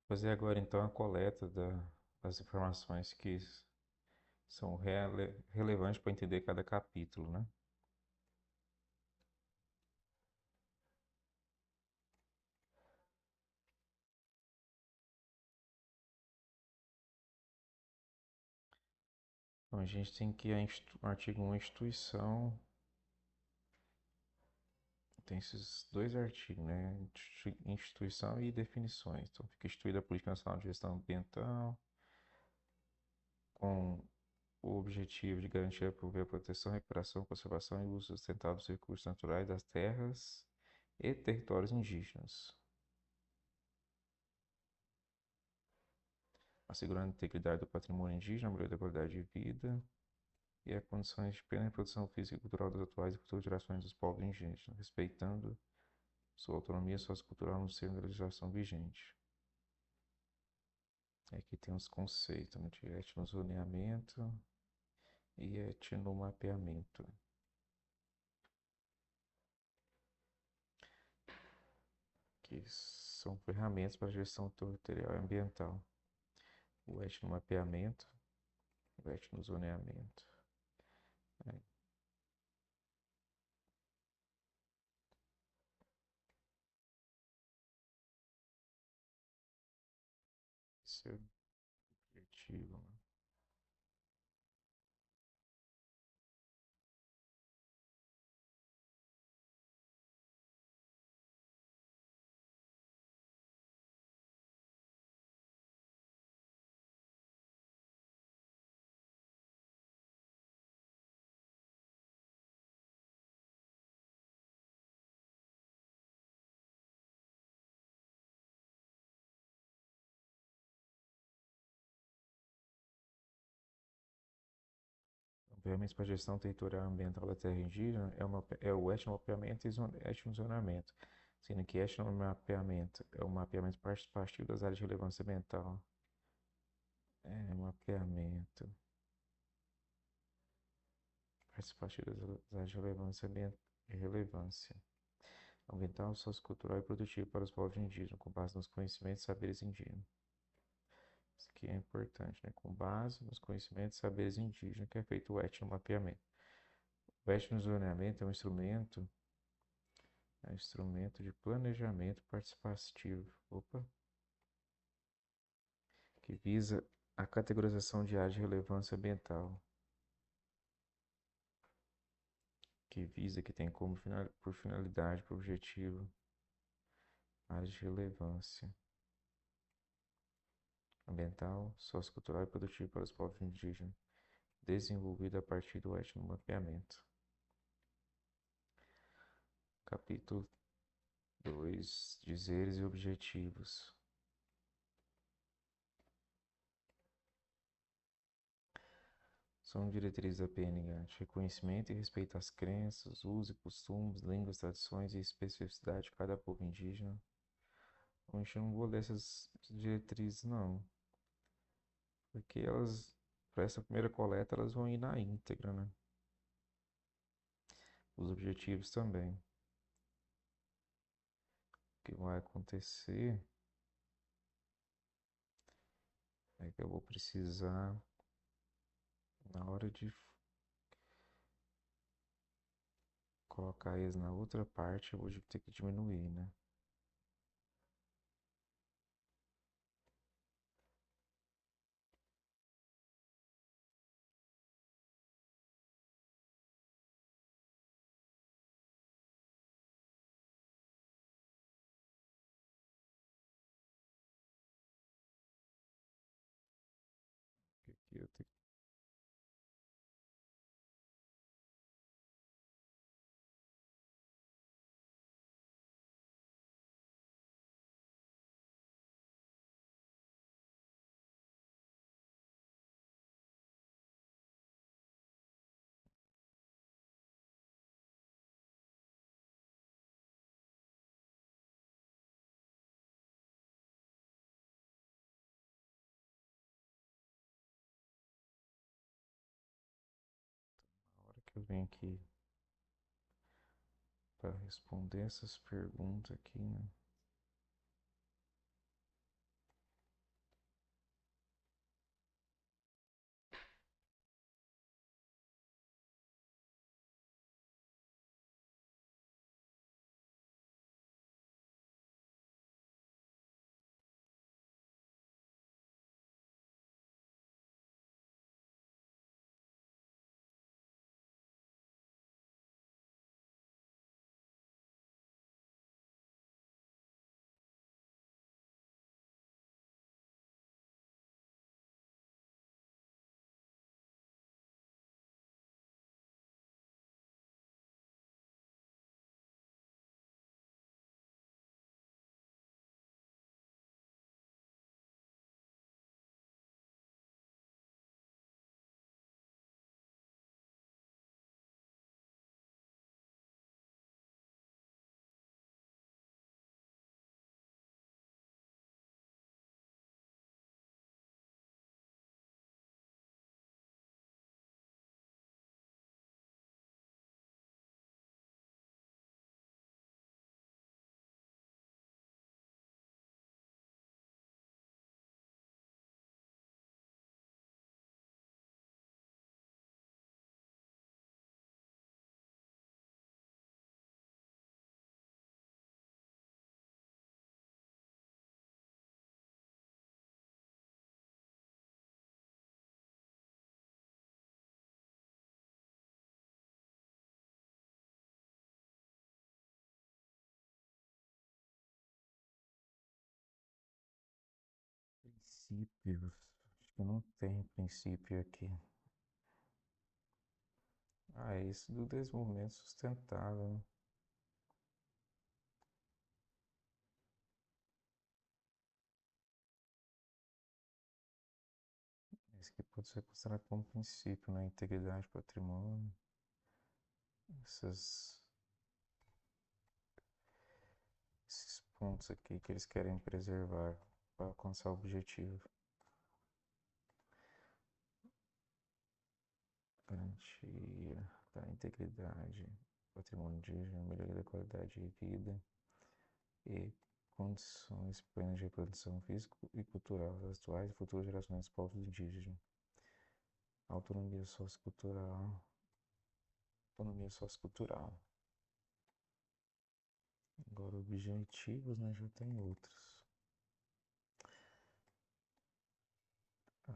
Fazer agora então a coleta das informações que são relevantes para entender cada capítulo, né? Então a gente tem que o artigo 1, instituição, tem esses dois artigos, né? Instituição e definições. Então fica instituída a Política Nacional de Gestão Ambiental, com o objetivo de garantir e promover a proteção, recuperação, conservação e uso sustentável dos recursos naturais das terras e territórios indígenas, assegurando a integridade do patrimônio indígena, a melhoria da qualidade de vida e as condições de plena produção física e cultural das atuais e futuras gerações dos povos indígenas, respeitando sua autonomia sociocultural no seio da legislação vigente. Aqui tem os conceitos, né, de etnozoneamento e etnomapeamento, que são ferramentas para a gestão territorial e ambiental. O etnomapeamento, o etnozoneamento. Né? Esse é o objetivo. Né? Ferramentas para gestão territorial e ambiental da terra indígena é o etnomapeamento e etnozoneamento, sendo que etnomapeamento é o mapeamento participativo das áreas de relevância ambiental. Mapeamento participativo das áreas de relevância ambiental, sociocultural e produtiva para os povos indígenas, com base nos conhecimentos e saberes indígenas. Isso aqui é importante, né? Com base nos conhecimentos e saberes indígenas, que é feito o etnomapeamento. O etnozoneamento é um instrumento de planejamento participativo, que visa a categorização de áreas de relevância ambiental, que tem como por finalidade, por objetivo, áreas de relevância ambiental, sociocultural e produtiva para os povos indígenas, desenvolvido a partir do etnomapeamento. Capítulo 2, dizeres e objetivos. São diretrizes da PNH, reconhecimento e respeito às crenças, usos e costumes, línguas, tradições e especificidade de cada povo indígena. Eu não vou ler essas diretrizes, não, porque elas, para essa primeira coleta, elas vão ir na íntegra, né? Os objetivos também. O que vai acontecer é que eu vou precisar, na hora de colocar eles na outra parte, eu vou ter que diminuir, né? Aqui eu tenho... Na hora que eu venho aqui para responder essas perguntas aqui, né? Princípios. Acho que não tem princípio aqui. Ah, é isso do desenvolvimento sustentável, né? Esse aqui pode ser considerado como princípio, né? Integridade, patrimônio, essas, esses pontos aqui que eles querem preservar para alcançar o objetivo. Garantia da integridade, patrimônio indígena, melhoria da qualidade de vida e condições plenas de reprodução física e cultural das atuais e futuras gerações dos povos indígenas. Autonomia sociocultural. Autonomia sociocultural. Agora, objetivos, né? Já tem outros. Ah,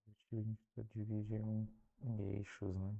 objetivo a gente divide em eixos, né?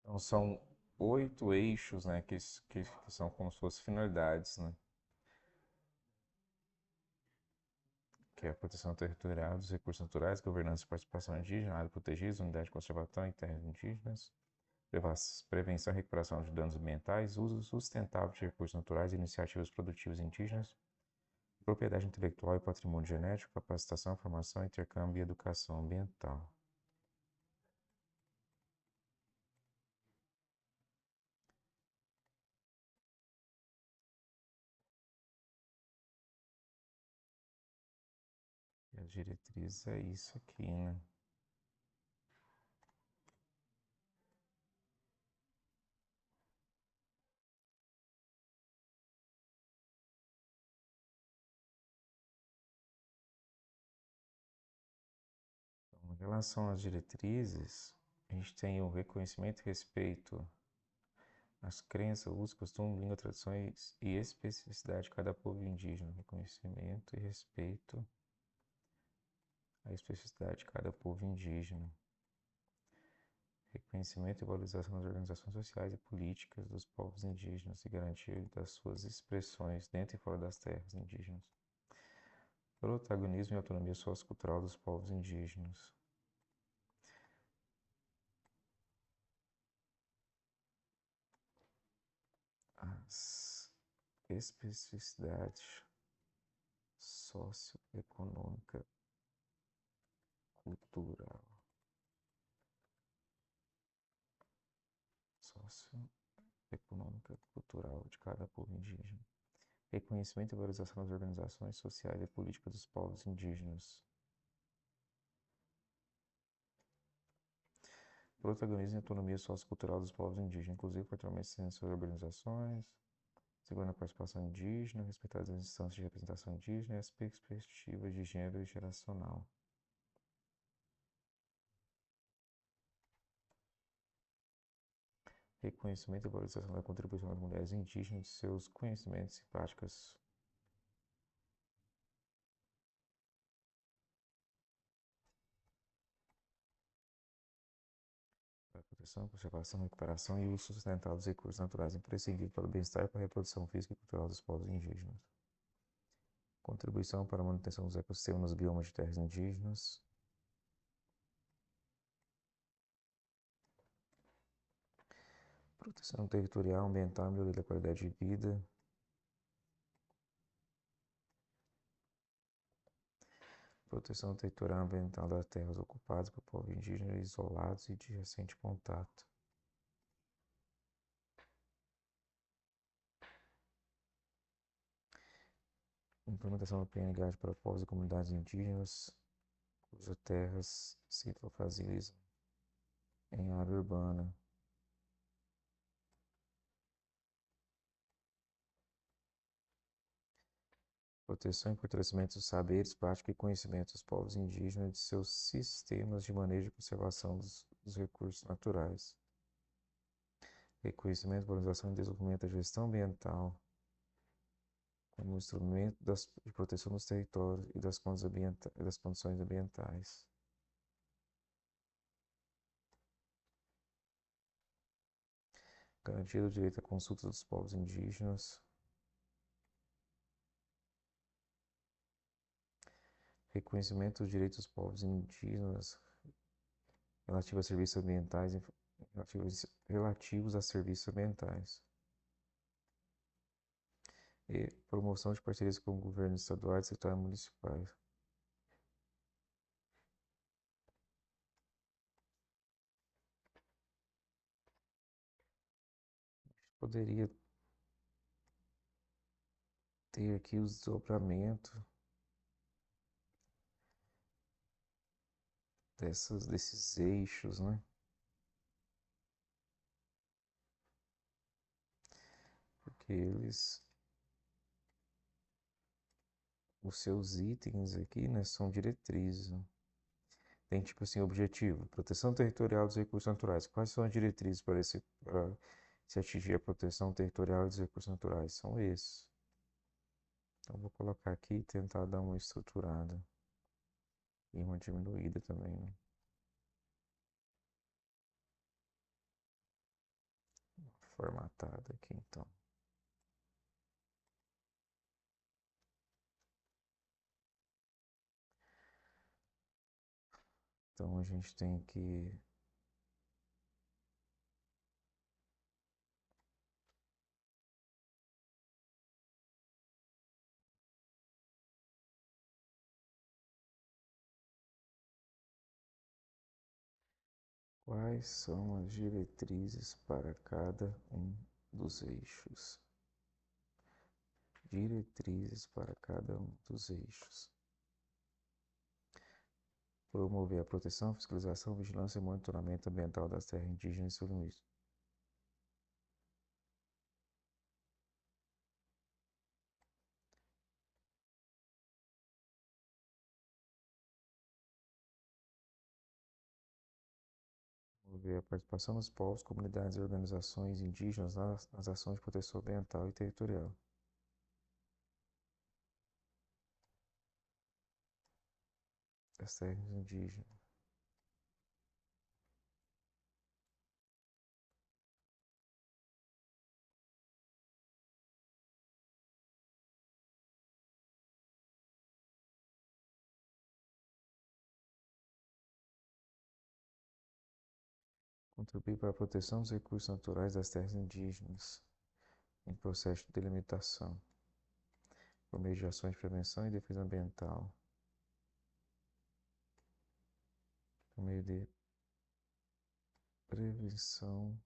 Então, são 8 eixos, né? Que são como se fossem finalidades, né? Que é a proteção territorial dos recursos naturais, governança e participação indígena, áreas protegidas, unidade de conservação em terras indígenas, prevenção e recuperação de danos ambientais, uso sustentável de recursos naturais e iniciativas produtivas indígenas, propriedade intelectual e patrimônio genético, capacitação, formação, intercâmbio e educação ambiental. E a diretriz é isso aqui, né? Então, em relação às diretrizes, a gente tem o reconhecimento e respeito às crenças, usos, costumes, língua, tradições e especificidade de cada povo indígena. Reconhecimento e respeito à especificidade de cada povo indígena. Reconhecimento e valorização das organizações sociais e políticas dos povos indígenas e garantia das suas expressões dentro e fora das terras indígenas. Protagonismo e autonomia sociocultural dos povos indígenas. As especificidades socioeconômica, cultural, socioeconômica, cultural de cada povo indígena. Reconhecimento e valorização das organizações sociais e políticas dos povos indígenas. Protagonismo e autonomia sociocultural dos povos indígenas, inclusive fortalecendo suas organizações, segurando a participação indígena, respeitar as instâncias de representação indígena e as perspectivas de gênero e geracional. Reconhecimento e valorização da contribuição das mulheres indígenas de seus conhecimentos e práticas. Para a proteção, conservação, recuperação e uso sustentável dos recursos naturais imprescindíveis para o bem-estar e para a reprodução física e cultural dos povos indígenas. Contribuição para a manutenção dos ecossistemas nos biomas de terras indígenas. Proteção territorial, ambiental e melhoria da qualidade de vida. Proteção territorial e ambiental das terras ocupadas por povos indígenas isolados e de recente contato. Implementação da PNH para povos e comunidades indígenas cujas terras se localizam em área urbana. Proteção e fortalecimento dos saberes, práticas e conhecimentos dos povos indígenas e de seus sistemas de manejo e conservação dos recursos naturais. Reconhecimento, valorização e desenvolvimento da gestão ambiental como instrumento de proteção dos territórios e das condições ambientais. Garantia do direito à consulta dos povos indígenas. Reconhecimento dos direitos dos povos indígenas relativos a serviços ambientais, relativos a serviços ambientais. E promoção de parcerias com governos estaduais, estatais e municipais. Poderia ter aqui o desdobramento desses eixos, né? Porque os seus itens aqui, né, são diretrizes, né? Tem tipo assim, objetivo, proteção territorial dos recursos naturais. Quais são as diretrizes para se atingir a proteção territorial dos recursos naturais? São esses. Então vou colocar aqui e tentar dar uma estruturada e uma diminuída também, né? Formatada aqui então. Então a gente tem que quais são as diretrizes para cada um dos eixos? Diretrizes para cada um dos eixos. Promover a proteção, fiscalização, vigilância e monitoramento ambiental das terras indígenas e seus limites. Promover a participação dos povos, comunidades e organizações indígenas nas ações de proteção ambiental e territorial. Das terras indígenas. Contribuir para a proteção dos recursos naturais das terras indígenas em processo de delimitação, por meio de ações de prevenção e defesa ambiental, por meio de prevenção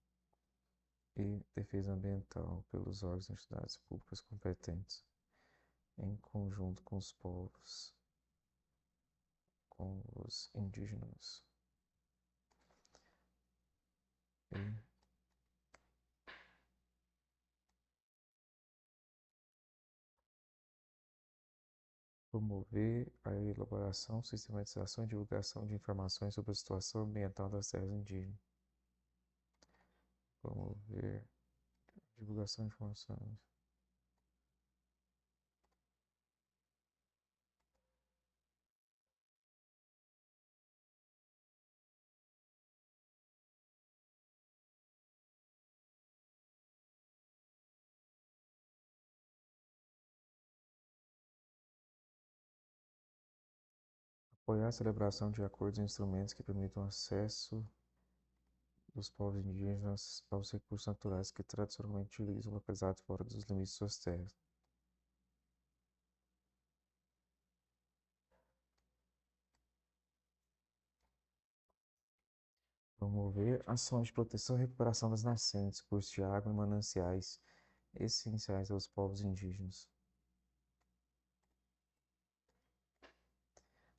e defesa ambiental pelos órgãos e entidades públicas competentes, em conjunto com os indígenas, e promover a elaboração, sistematização e divulgação de informações sobre a situação ambiental das terras indígenas. Promover a divulgação de informações. Apoiar a celebração de acordos e instrumentos que permitam acesso dos povos indígenas aos recursos naturais que tradicionalmente utilizam localizados fora dos limites de suas terras. Promover ações de proteção e recuperação das nascentes, cursos de água e mananciais essenciais aos povos indígenas.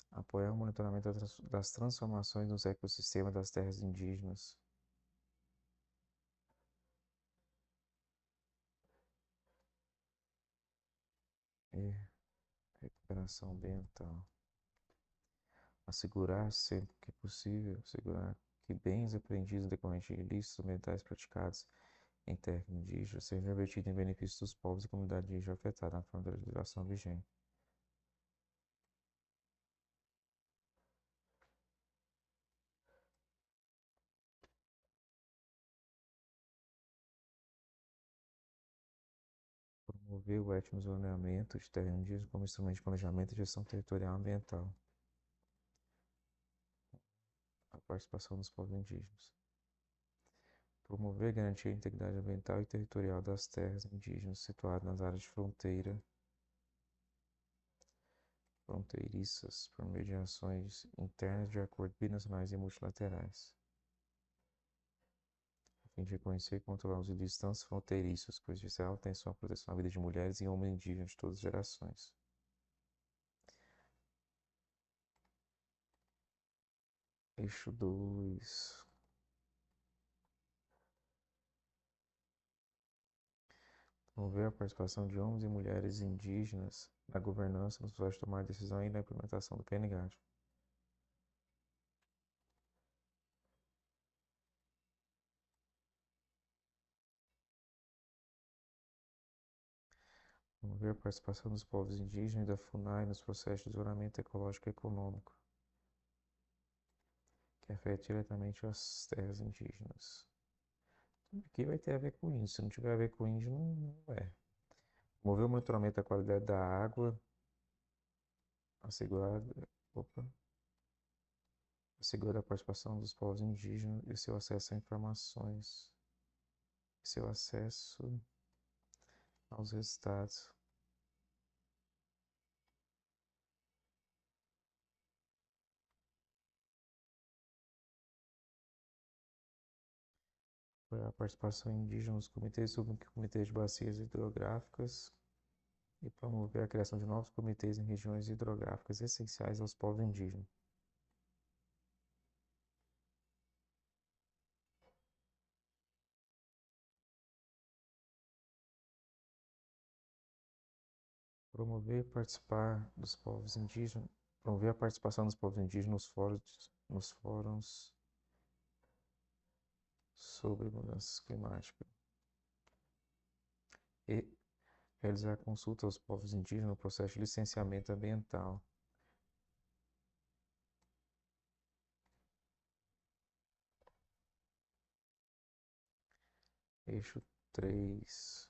Apoiar o monitoramento das transformações nos ecossistemas das terras indígenas. E recuperação ambiental. Assegurar, sempre que possível, assegurar que bens apreendidos no decorrente de ilícitos ambientais praticados em terra indígena sejam revertidos em benefício dos povos e comunidades indígenas afetadas na forma da legislação vigente. Promover o étnico zoneamento de terra indígena como instrumento de planejamento e gestão territorial ambiental. A participação dos povos indígenas. Promover e garantir a integridade ambiental e territorial das terras indígenas situadas nas áreas de fronteiriças por meio de ações internas de acordos binacionais e multilaterais, a fim de reconhecer e controlar os ilícitos transfronteiriços, com especial atenção à proteção à vida de mulheres e homens indígenas de todas as gerações. Eixo 2. Promover a participação de homens e mulheres indígenas na governança, nos processos de tomar decisão e na implementação do PNGAD. Promover a participação dos povos indígenas e da FUNAI nos processos de desenvolvimento ecológico e econômico, que afeta diretamente as terras indígenas. Aqui vai ter a ver com isso. Se não tiver a ver com índio, não é. Promover o monitoramento da qualidade da água, assegurar, opa, assegurar a participação dos povos indígenas e seu acesso a informações, seu acesso aos resultados. A participação indígena nos comitês e subcomitês de bacias hidrográficas e promover a criação de novos comitês em regiões hidrográficas essenciais aos povos indígenas. Promover a participação dos povos indígenas nos fóruns sobre mudanças climáticas e realizar consulta aos povos indígenas no processo de licenciamento ambiental. Eixo 3.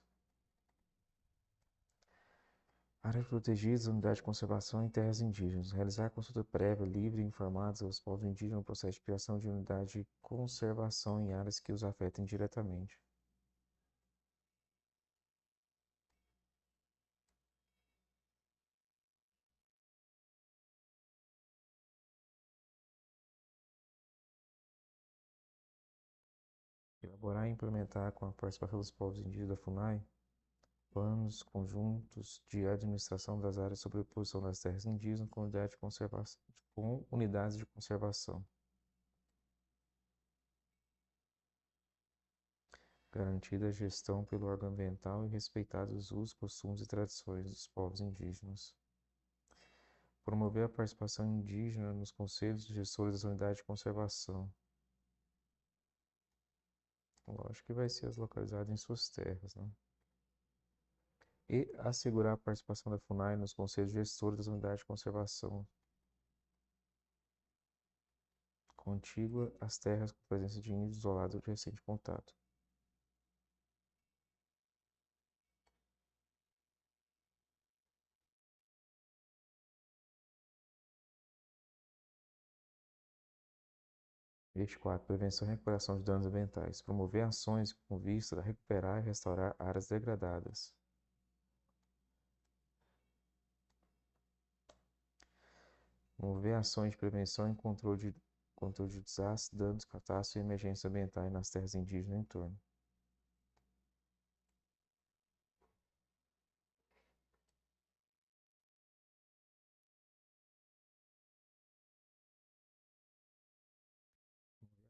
Áreas protegidas, unidade de conservação em terras indígenas. Realizar consulta prévia, livre e informada aos povos indígenas no processo de criação de unidade de conservação em áreas que os afetem diretamente. Elaborar e implementar com a participação dos povos indígenas da FUNAI planos conjuntos de administração das áreas sob sobreposição das terras indígenas com unidades de conservação. Garantida a gestão pelo órgão ambiental e respeitados os usos, costumes e tradições dos povos indígenas. Promover a participação indígena nos conselhos gestores das unidades de conservação. Lógico que vai ser as localizadas em suas terras, né? E assegurar a participação da FUNAI nos conselhos gestores das unidades de conservação contígua às terras com presença de índios isolados de recente contato. Item 4. Prevenção e recuperação de danos ambientais. Promover ações com vista a recuperar e restaurar áreas degradadas. Promover ações de prevenção e controle de desastres, danos, catástrofes e emergências ambientais nas terras indígenas no entorno.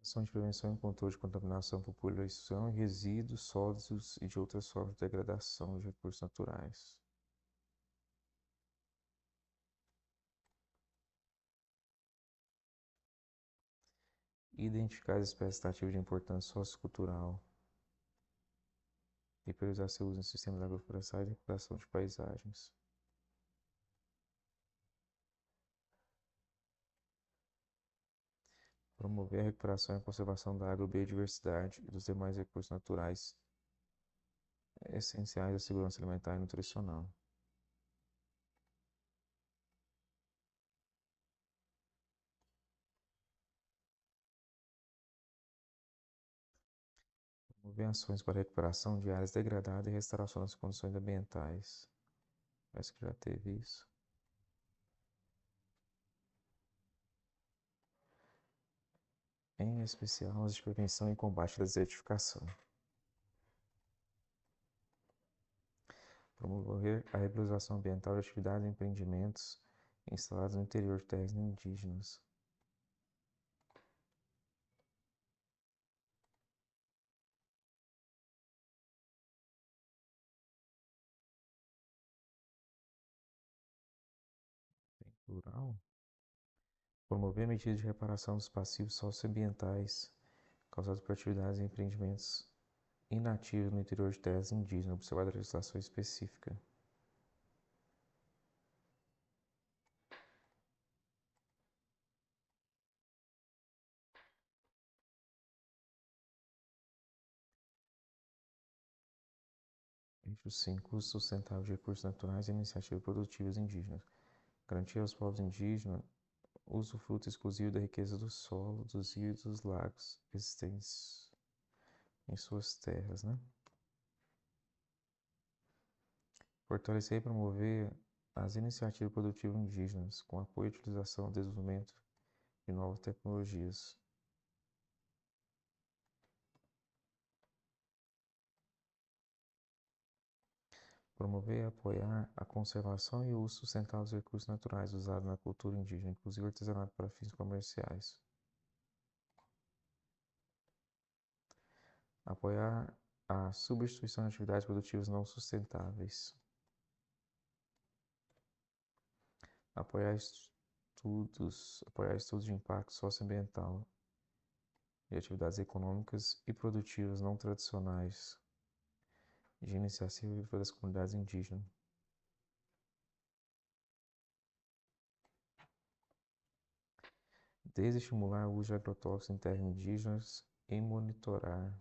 Ações de prevenção e controle de contaminação por poluição e resíduos sólidos e de outras formas de degradação de recursos naturais. Identificar as espécies nativas de importância sociocultural e priorizar seu uso em sistemas agroflorestais e recuperação de paisagens. Promover a recuperação e a conservação da agrobiodiversidade e dos demais recursos naturais essenciais à segurança alimentar e nutricional. Promover ações para a recuperação de áreas degradadas e restauração das condições ambientais. Parece que já teve isso. Em especial as de prevenção e combate da desertificação. Promover a regularização ambiental de atividades e empreendimentos instalados no interior de terras indígenas. Tem plural? Promover medidas de reparação dos passivos socioambientais causados por atividades e empreendimentos inativos no interior de terras indígenas, observada a legislação específica. Eixo 5. Uso sustentável de recursos naturais e iniciativas produtivas indígenas. Garantir aos povos indígenas usufruto exclusivo da riqueza do solo, dos rios e dos lagos existentes em suas terras, né? Fortalecer e promover as iniciativas produtivas indígenas com apoio à utilização e desenvolvimento de novas tecnologias. Promover e apoiar a conservação e o uso sustentável dos recursos naturais usados na cultura indígena, inclusive artesanato para fins comerciais. Apoiar a substituição de atividades produtivas não sustentáveis. Apoiar estudos de impacto socioambiental de atividades econômicas e produtivas não tradicionais de iniciativa das comunidades indígenas. Desestimular o uso de agrotóxicos em terras indígenas e monitorar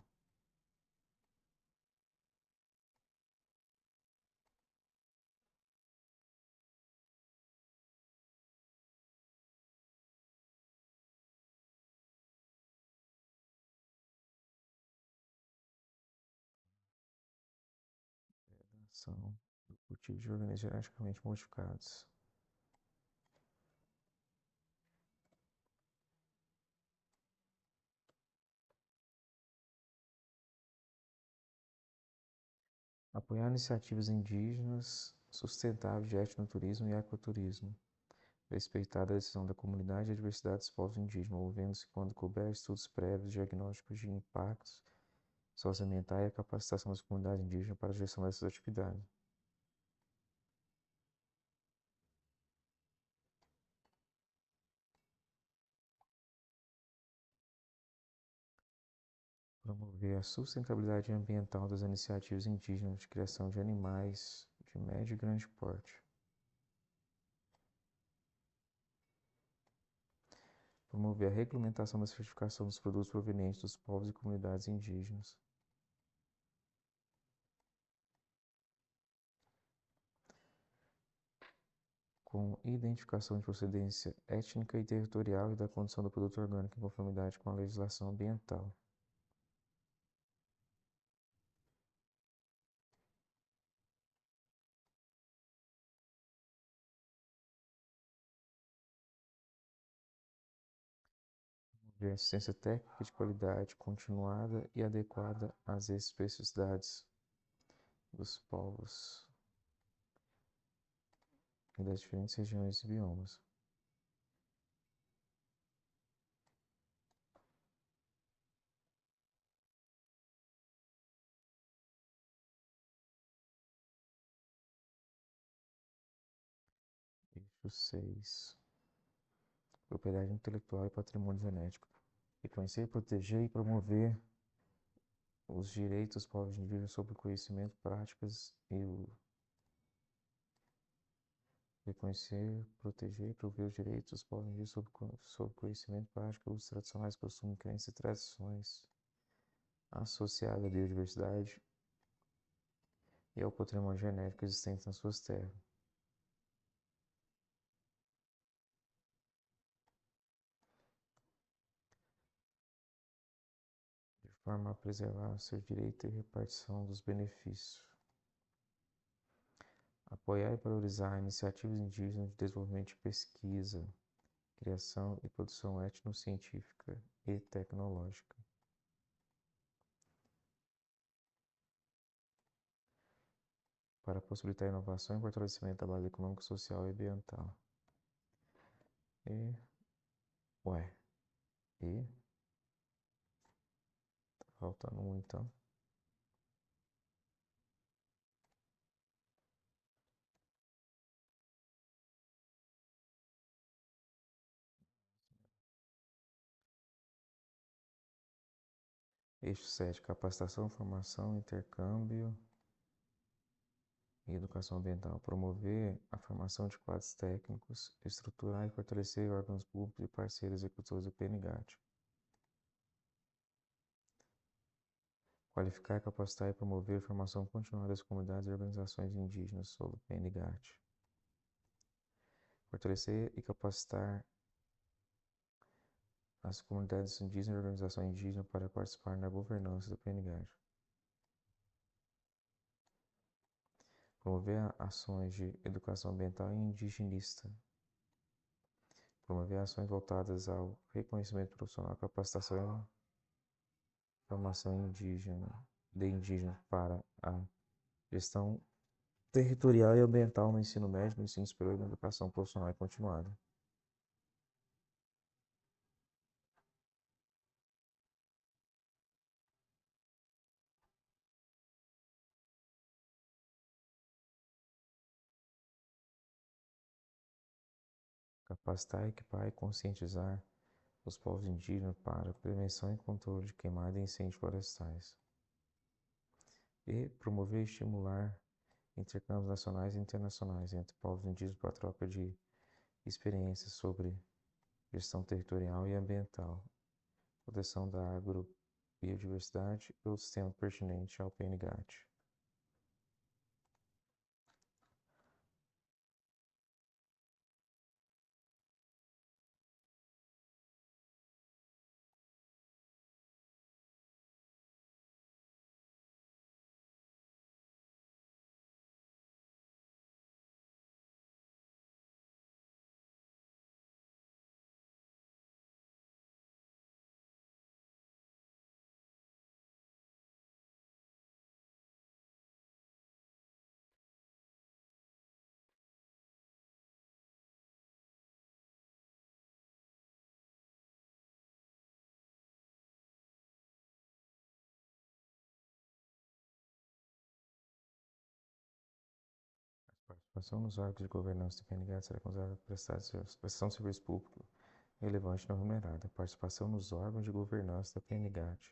a ação do cultivo de organismos geneticamente modificados. Apoiar iniciativas indígenas sustentáveis de etnoturismo e ecoturismo. Respeitar a decisão da comunidade e a diversidade dos povos indígenas, movendo-se quando couber estudos prévios, diagnósticos de impactos socioambientais e a capacitação das comunidades indígenas para a gestão dessas atividades. Promover a sustentabilidade ambiental das iniciativas indígenas de criação de animais de médio e grande porte. Promover a regulamentação da certificação dos produtos provenientes dos povos e comunidades indígenas. Com identificação de procedência étnica e territorial e da condição do produto orgânico em conformidade com a legislação ambiental. De assistência técnica de qualidade continuada e adequada às especificidades dos povos e das diferentes regiões e biomas. Eixo 6. Propriedade intelectual e patrimônio genético. Reconhecer, proteger e promover os direitos dos povos indígenas sobre conhecimento, práticas e o reconhecer, proteger e promover os direitos dos povos indígenas sobre conhecimento, prática, usos tradicionais, costumes, crenças e tradições associadas à biodiversidade e ao patrimônio genético existente nas suas terras. De forma a preservar o seu direito e repartição dos benefícios. Apoiar e valorizar iniciativas indígenas de desenvolvimento de pesquisa, criação e produção etnocientífica e tecnológica. Para possibilitar inovação e fortalecimento da base econômica, social e ambiental. E tá faltando um então. Eixo 7, capacitação, formação, intercâmbio e educação ambiental. Promover a formação de quadros técnicos, estruturar e fortalecer órgãos públicos e parceiros executores do PNGAT. Qualificar, capacitar e promover a formação continuada das comunidades e organizações indígenas sobre o PNGAT. Fortalecer e capacitar as comunidades indígenas e organizações indígenas para participar na governança do PNGAT. Promover ações de educação ambiental e indigenista. Promover ações voltadas ao reconhecimento profissional, capacitação e formação indígena, de indígenas para a gestão territorial e ambiental no ensino médio, no ensino superior e na educação profissional e continuada. Capacitar, equipar e conscientizar os povos indígenas para prevenção e controle de queimada e incêndios florestais. E promover e estimular intercâmbios nacionais e internacionais entre povos indígenas para a troca de experiências sobre gestão territorial e ambiental, proteção da agrobiodiversidade e o sistema pertinente ao PNGAT. participação nos órgãos de governança do PNGAT será considerada prestação de serviço público relevante não remunerada. Participação nos órgãos de governança da PNGAT.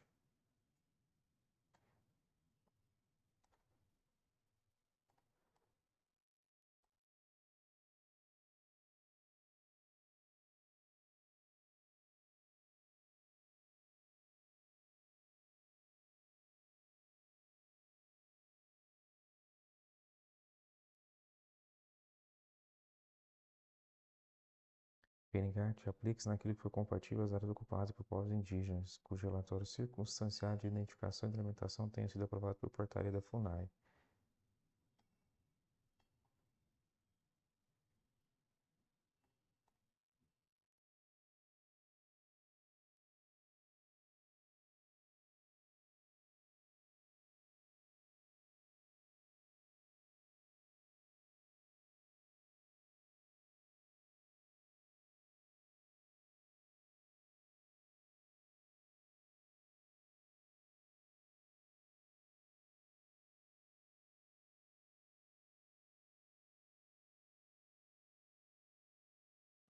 PNGAT aplica-se naquilo que for compatível às áreas ocupadas por povos indígenas, cujo relatório circunstanciado de identificação e delimitação tenha sido aprovado por portaria da FUNAI.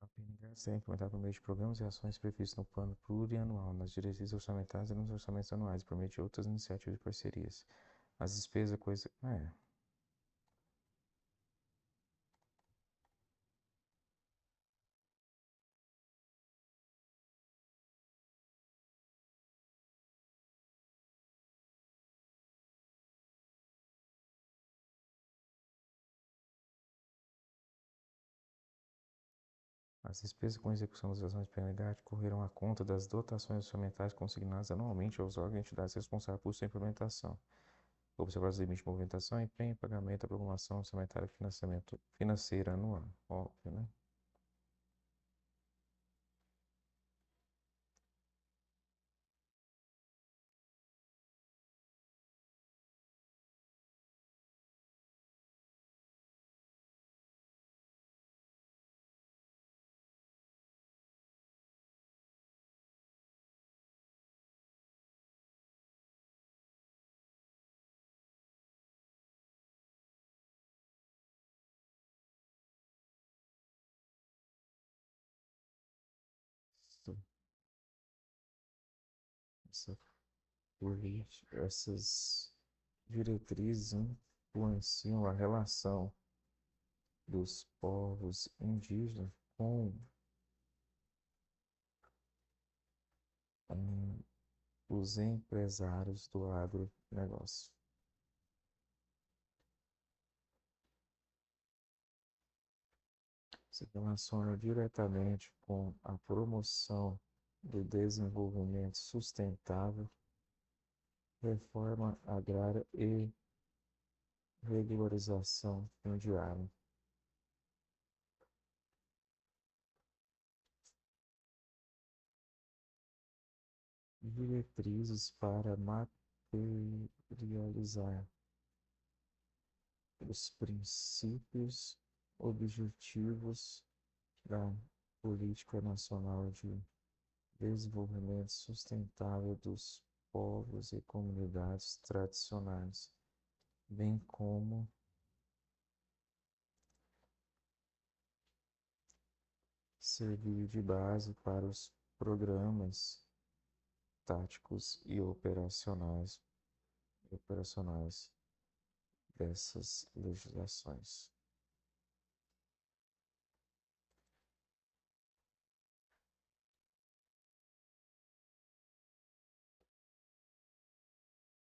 A PNGAT será implementada por meio de programas e ações previstos no Plano Plurianual, nas diretrizes orçamentárias e nos orçamentos anuais, por meio de outras iniciativas e parcerias. As despesas, coisa. As despesas com execução das ações de PNGAT correrão à conta das dotações orçamentais consignadas anualmente aos órgãos e entidades responsáveis por sua implementação, observados os limites de movimentação, empenho e pagamento da programação orçamentária e financiamento financeiro anual. Óbvio, né? Essa essas diretrizes influenciam a relação dos povos indígenas com hum, os empresários do agronegócio. Se relaciona diretamente com a promoção do desenvolvimento sustentável, reforma agrária e regularização fundiária. Diretrizes para materializar os princípios objetivos da Política Nacional de Desenvolvimento Sustentável dos Povos e Comunidades Tradicionais, bem como servir de base para os programas táticos e operacionais dessas legislações.